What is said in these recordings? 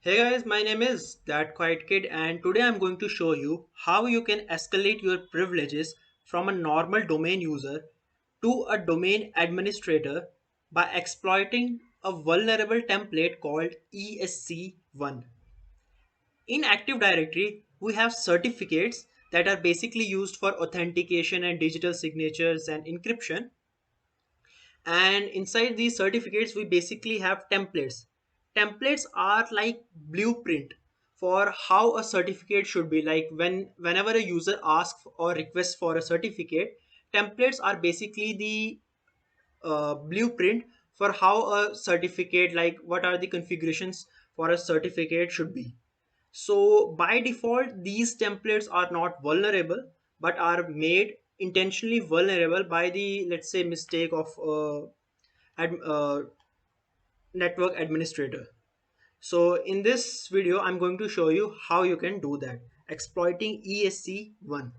Hey guys, my name is That Quiet Kid, and today I'm going to show you how you can escalate your privileges from a normal domain user to a domain administrator by exploiting a vulnerable template called ESC1. In Active Directory, we have certificates that are basically used for authentication and digital signatures and encryption. And inside these certificates we basically have templates are like blueprint for how a certificate should be. Like whenever a user asks or requests for a certificate, templates are basically the blueprint for how a certificate, like what are the configurations for a certificate should be. So by default, these templates are not vulnerable, but are made intentionally vulnerable by the, let's say, mistake of ad, uh, network administrator. So in this video, I'm going to show you how you can do that, exploiting ESC1.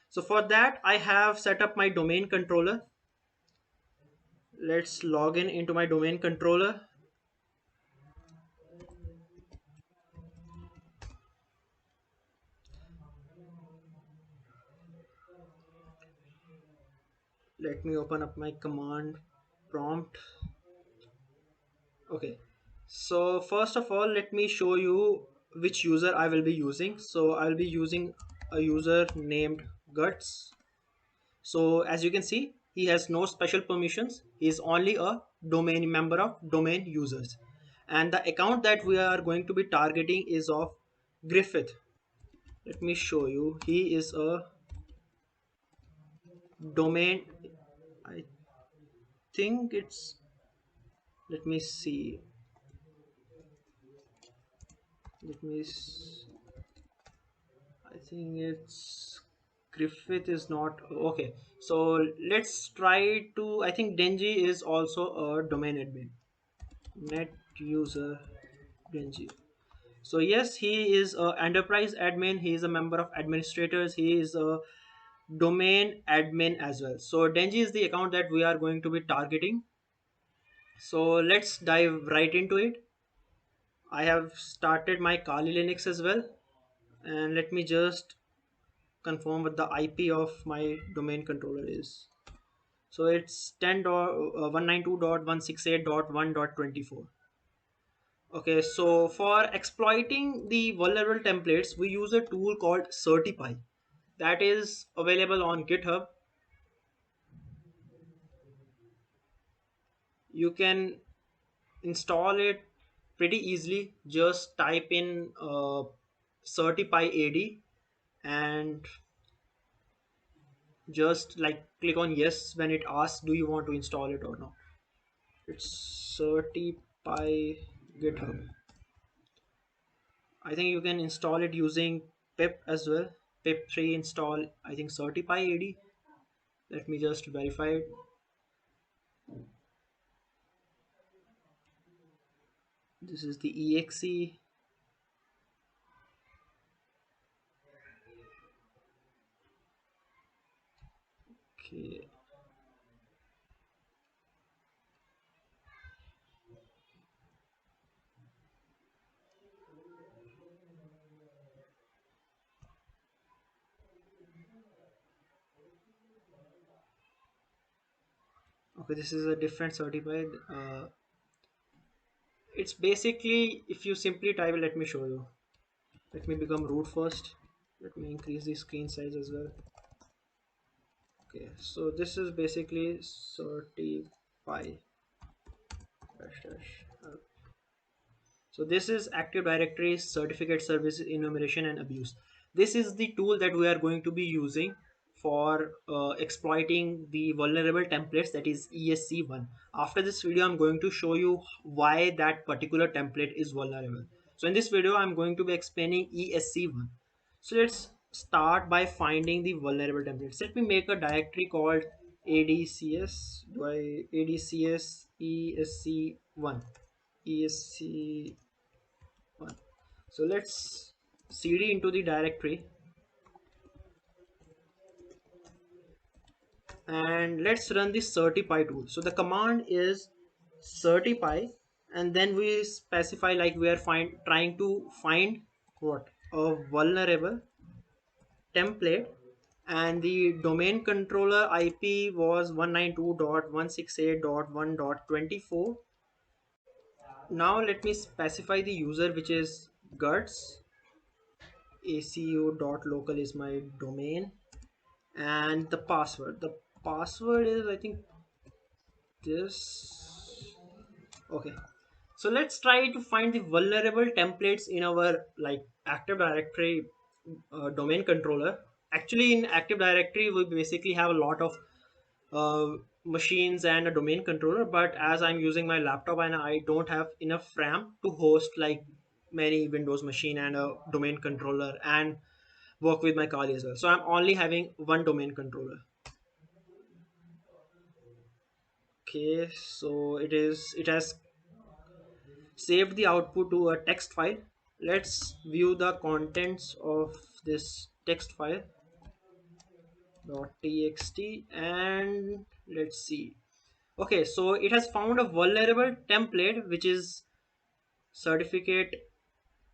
So for that, I have set up my domain controller. Let's log in into my domain controller. Let me open up my command prompt. Okay, so first of all, let me show you which user I will be using. So I'll be using a user named Guts. So as you can see, he has no special permissions. He is only a domain member of domain users. And the account that we are going to be targeting is of Griffith. Let me show you. He is a domain. I think it's, let me see. Let me I think it's Griffith is not okay. So let's try to. I think Denji is also a domain admin. Net user Denji. So yes, he is a enterprise admin. He is a member of administrators. He is a domain admin as well. So Denji is the account that we are going to be targeting. So let's dive right into it. I have started my Kali Linux as well, and let me just confirm what the IP of my domain controller is. So it's 10.192.168.1.24. Okay, so for exploiting the vulnerable templates, we use a tool called certipy that is available on GitHub. You can install it pretty easily. Just type in certipy AD and just like click on yes when it asks do you want to install it or not. It's certipy GitHub. I think you can install it using pip as well. Pip3 install, I think certipy AD. Let me just verify it. This is the exe. Okay. Okay, this is a different certified. It's basically, if you simply type it, let me show you. Let me become root first. Let me increase the screen size as well. Okay, so this is basically certify dash dash. So this is Active Directory certificate service enumeration and abuse. This is the tool that we are going to be using for exploiting the vulnerable templates, that is ESC1. After this video, I'm going to show you why that particular template is vulnerable. So in this video, I'm going to be explaining ESC1. So let's start by finding the vulnerable templates. Let me make a directory called ADCS, do I ADCS ESC1 ESC1. So let's cd into the directory and let's run the certipy tool. So the command is certipy and then we specify like we are trying to find what a vulnerable template, and the domain controller IP was 192.168.1.24. Now let me specify the user, which is guts. ACU.local is my domain, and the password. The password is, I think, this. Okay, so let's try to find the vulnerable templates in our like Active Directory domain controller. Actually, in Active Directory, we basically have a lot of uh, machines and a domain controller, but as I'm using my laptop and I don't have enough RAM to host like many Windows machine and a domain controller and work with my Kali as well. So I'm only having one domain controller. Okay, so it has saved the output to a text file. Let's view the contents of this text file .txt, and let's see. Okay, so it has found a vulnerable template, which is certificate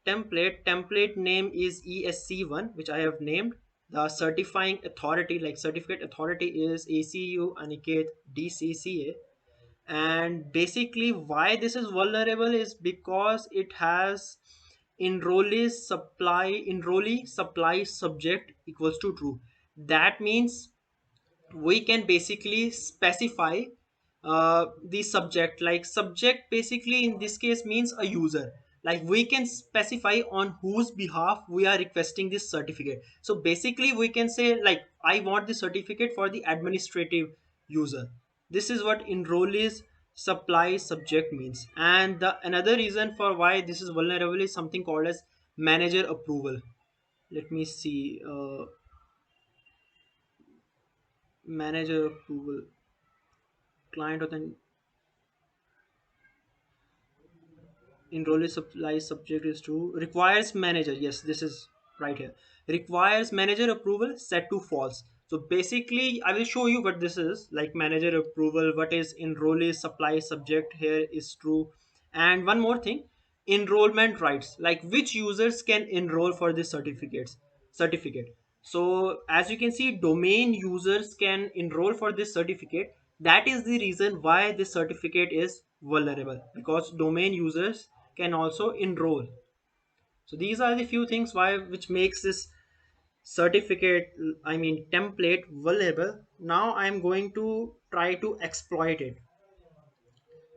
template name is ESC1, which I have named. The certifying authority, like certificate authority, is ACU-ANIKATE-DC-CA. And basically why this is vulnerable is because it has enrollee supply subject equals to true. That means we can basically specify the subject, like subject basically in this case means a user. Like we can specify on whose behalf we are requesting this certificate. So basically we can say like I want the certificate for the administrative user. This is what enrollees supply subject means. And the another reason for why this is vulnerable is something called as manager approval. Let me see. Manager approval, client authentic enrollee supply subject is true, requires manager, yes, this is right here, requires manager approval set to false. So basically I will show you what this is, like manager approval, what is enrollee supply subject here is true. And one more thing, enrollment rights, like which users can enroll for this certificate. So as you can see, domain users can enroll for this certificate. That is the reason why this certificate is vulnerable, because domain users can also enroll. So these are the few things why which makes this certificate, I mean template, vulnerable. Now I'm going to try to exploit it.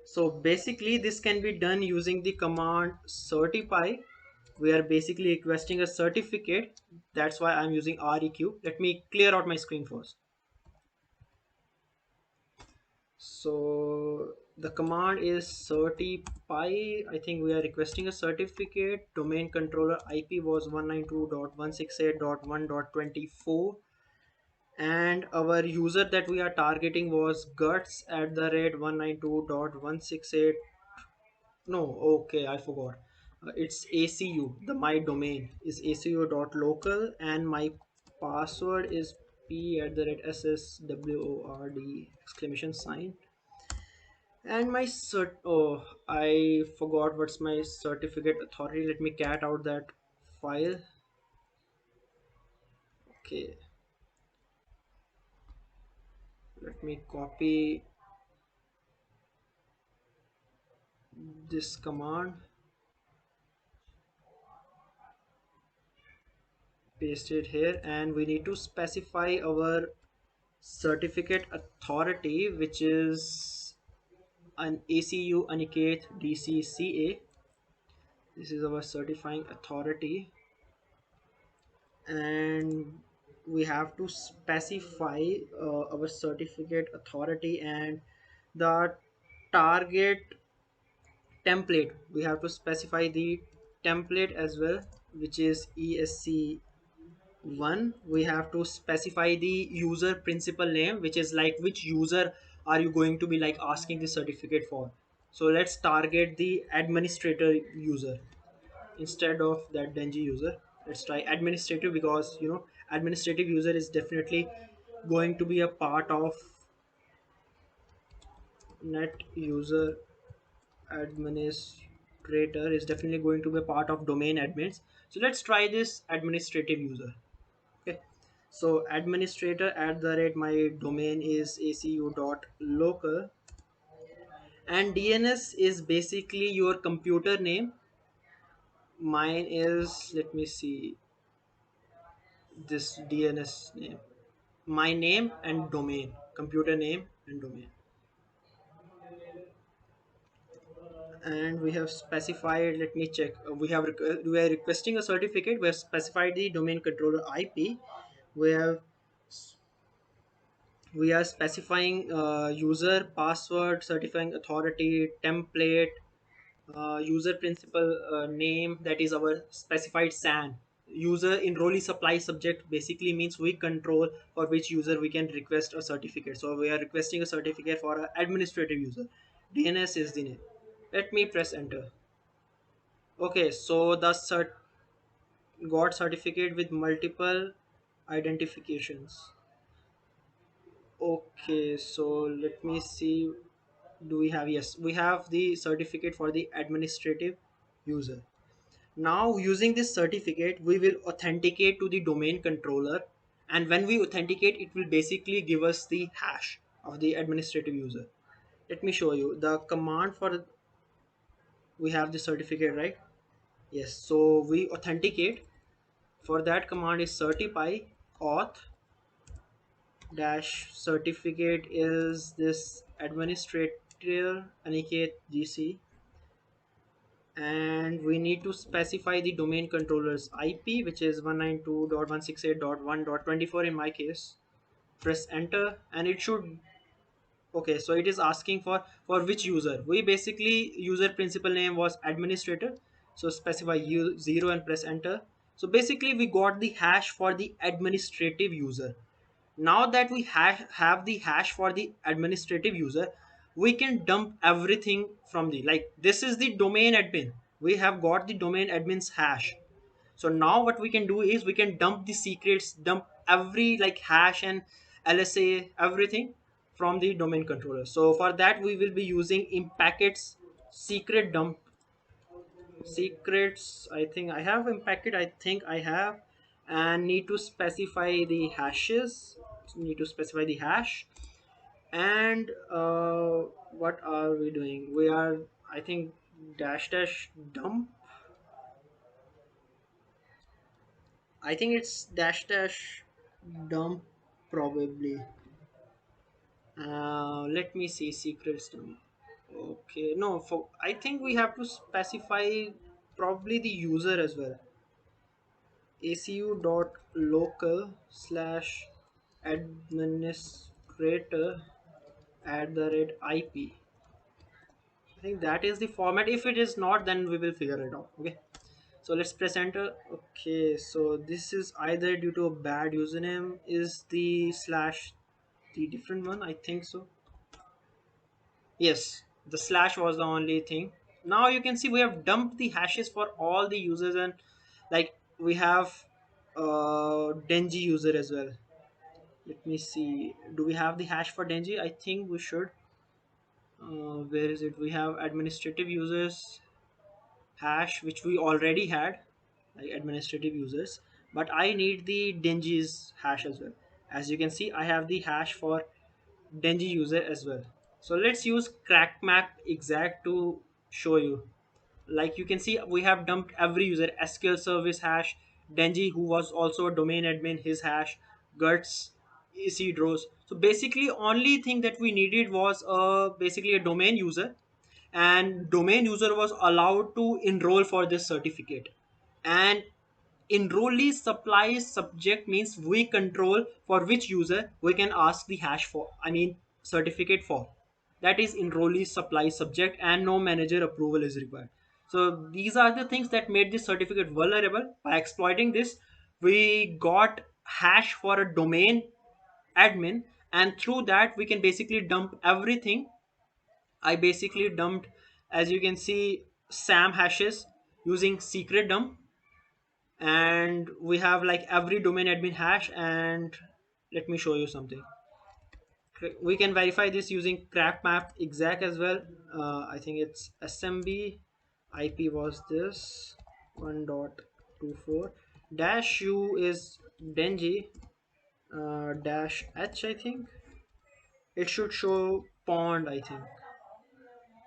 So basically this can be done using the command certipy. We are basically requesting a certificate. That's why I'm using req. Let me clear out my screen first. So the command is certipy. I think we are requesting a certificate. Domain controller IP was 192.168.1.24, and our user that we are targeting was guts at the rate 192.168. No, okay, I forgot. It's ACU. The my domain is ACU.local, and my password is p at the rate ssword exclamation sign. And my oh, I forgot what's my certificate authority. Let me cat out that file. Okay, let me copy this command, paste it here, and we need to specify our certificate authority, which is an ACU-ANIKATE-DC-CA. This is our certifying authority, and we have to specify our certificate authority and the target template. We have to specify the template as well, which is ESC1. We have to specify the user principal name, which is like which user are you going to be like asking the certificate for. So let's target the administrator user instead of that dingy user. Let's try administrative, because administrative user is definitely going to be a part of net user administrator is definitely going to be part of domain admins. So let's try this administrative user. Okay, so administrator at the rate my domain is ACU.local, and DNS is basically your computer name. Mine is, let me see, this DNS name, my name and domain, computer name and domain. And we have specified, let me check, we are requesting a certificate. We have specified the domain controller IP. We have we are specifying user password, certifying authority, template, user principal name, that is our specified SAN. User enrollee supply subject basically means we control for which user we can request a certificate. So we are requesting a certificate for an administrative user. DNS is the name. Let me press enter. Okay, so the got certificate with multiple identifications. Okay, so let me see. Do we have, yes, we have the certificate for the administrative user. Now using this certificate we will authenticate to the domain controller, and when we authenticate it will basically give us the hash of the administrative user. Let me show you the command for, we have the certificate, right? Yes, so we authenticate. For that command is certipy auth dash certificate is this administrator Anikate-DC, and we need to specify the domain controller's IP, which is 192.168.1.24 in my case. Press enter and it should, okay, so it is asking for which user. We basically user principal name was administrator, so specify 0 and press enter. So basically we got the hash for the administrative user. Now that we have the hash for the administrative user, we can dump everything from the, like, this is the domain admin. We have got the domain admin's hash. So now what we can do is we can dump the secrets, dump every like hash and LSA, everything from the domain controller. So for that we will be using impackets secret dump. Secrets, I think I have impacted, I think I have, and need to specify the hashes, need to specify the hash. And what are we doing? We are, I think, dash dash dump, I think it's dash dash dump probably. Let me see, secrets dump. Okay, no, for I think we have to specify probably the user as well. ACU.local slash administrator at the rate IP. I think that is the format. If it is not, then we will figure it out. Okay. So let's press enter. Okay, so this is either due to a bad username. Is the slash the different one? I think so. Yes, the slash was the only thing. Now you can see we have dumped the hashes for all the users, and like we have Denji user as well. Let me see. Do we have the hash for Denji? I think we should. Where is it? We have administrative users hash, which we already had, like administrative users. But I need the Denji's hash as well. As you can see, I have the hash for Denji user as well. So let's use crackmac exact to show you. Like you can see we have dumped every user, SQL service hash, Denji who was also a domain admin, his hash, Guts, Isidros. So basically only thing that we needed was basically a domain user, and domain user was allowed to enroll for this certificate. And enrollee supply subject means we control for which user we can ask the hash for, I mean certificate for. That is enrollee supply subject, and no manager approval is required. So these are the things that made this certificate vulnerable. By exploiting this, we got hash for a domain admin, and through that we can basically dump everything. I basically dumped, as you can see, SAM hashes using secret dump, and we have like every domain admin hash. And let me show you something. We can verify this using crack map exact as well. I think it's SMB. IP was this 1.24 dash U is Denji dash H. I think it should show pond. I think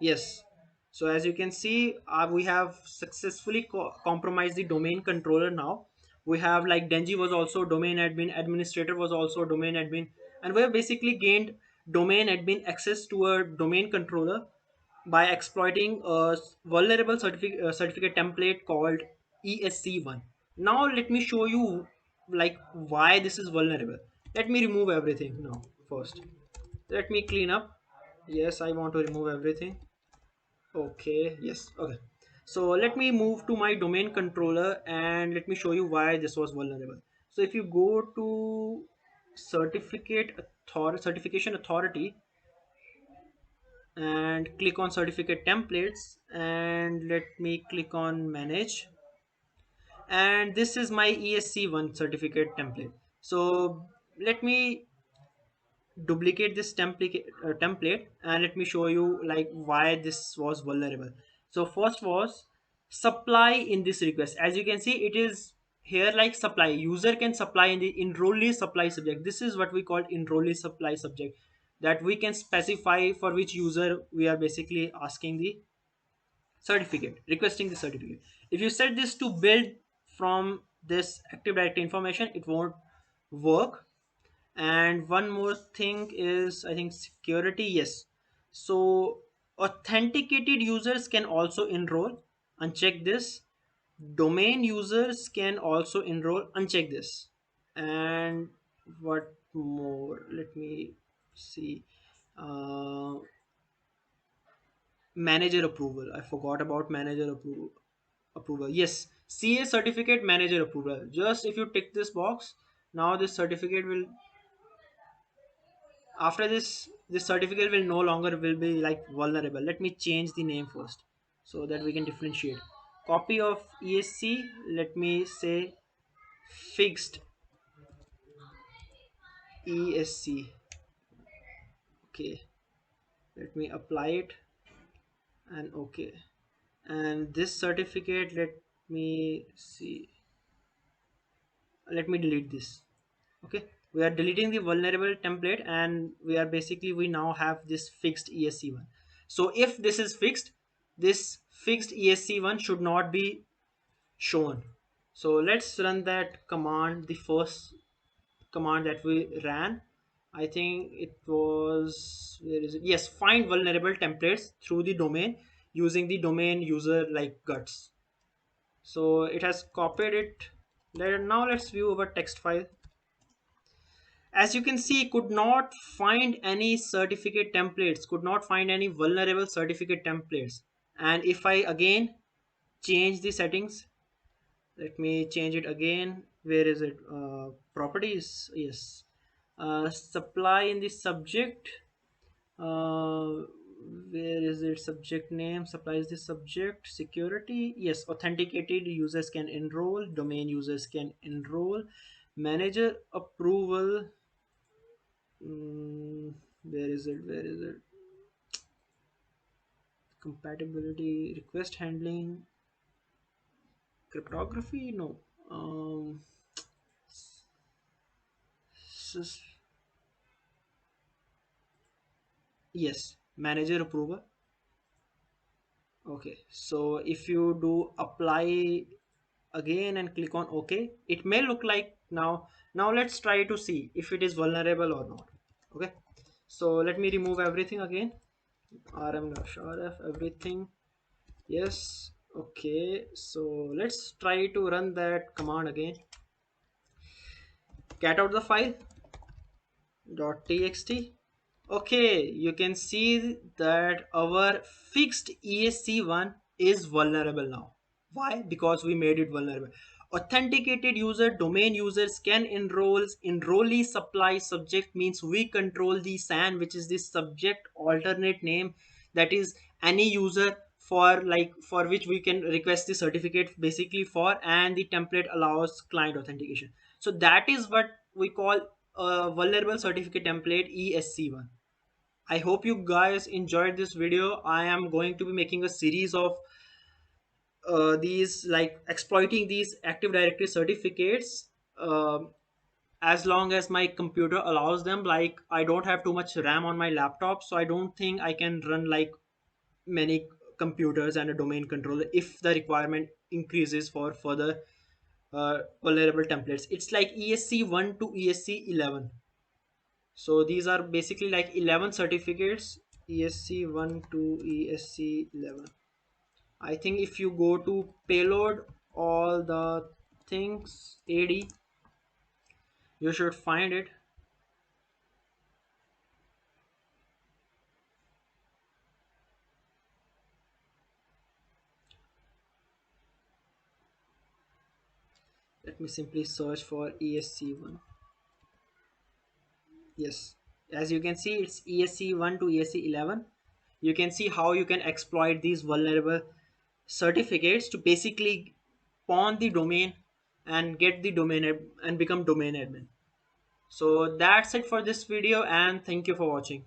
yes. So as you can see, we have successfully compromised the domain controller now. We have like Denji was also domain admin, administrator was also domain admin, and we have basically gained domain admin access to a domain controller by exploiting a vulnerable certificate template called ESC1. Now let me show you like why this is vulnerable. Let me remove everything now first. Let me clean up. Yes, I want to remove everything. Okay, yes, okay. So let me move to my domain controller and let me show you why this was vulnerable. So if you go to certification authority and click on certificate templates and let me click on manage, and this is my ESC1 certificate template. So let me duplicate this template and let me show you like why this was vulnerable. So first was supply in this request. As you can see, it is here like supply user can supply in the enrollee supply subject. This is what we call enrollee supply subject, that we can specify for which user we are basically asking the certificate, requesting the certificate. If you set this to build from this active directory information, it won't work. And one more thing is, I think, security. Yes, so authenticated users can also enroll, uncheck this. Domain users can also enroll, uncheck this. And what more, let me see. uh, Manager approval, I forgot about manager approval. Yes, CA certificate manager approval. Just if you tick this box, now this certificate will, after this certificate will no longer will be like vulnerable. Let me change the name first so that we can differentiate. Copy of ESC, let me say fixed ESC. Okay, let me apply it and okay. And this certificate, let me see, let me delete this. Okay, we are deleting the vulnerable template and we are basically, we now have this fixed ESC1. So if this is fixed, this fixed ESC1 should not be shown. So let's run that command, the first command that we ran. I think it was, where is it, yes, find vulnerable templates through the domain using the domain user like guts. So it has copied it. Now let's view our text file. As you can see, could not find any certificate templates, could not find any vulnerable certificate templates. And if I again change the settings, let me change it again. Where is it? Properties, yes. Supply in the subject. uh, where is it? Subject name, supply is the subject. Security, yes, authenticated users can enroll, domain users can enroll. Manager approval. Where is it? Where is it? Compatibility, request handling, cryptography. No. Um, sus- yes, manager approval. Okay, so if you do apply again and click on OK, it may look like now. Now let's try to see if it is vulnerable or not. Okay, so let me remove everything again. rm-rf everything. Yes. Okay, so let's try to run that command again. Cat out the file .txt. Okay, you can see that our fixed ESC1 is vulnerable now. Why? Because we made it vulnerable. Authenticated user, domain users can enroll. Enrollee supply subject means we control the SAN, which is the subject alternate name. That is any user for like for which we can request the certificate basically for, and the template allows client authentication. So that is what we call vulnerable certificate template ESC1. I hope you guys enjoyed this video. I am going to be making a series of these, like exploiting these Active Directory certificates, as long as my computer allows them. Like, I don't have too much RAM on my laptop, so I don't think I can run like many computers and a domain controller if the requirement increases for further vulnerable templates. It's like ESC1 to ESC11. So these are basically like 11 certificates, ESC1 to ESC11. I think if you go to payload all the things AD, you should find it. Let me simply search for ESC1. Yes, as you can see, it's ESC1 to ESC11. You can see how you can exploit these vulnerable certificates to basically pawn the domain and get the domain and become domain admin. So that's it for this video, and thank you for watching.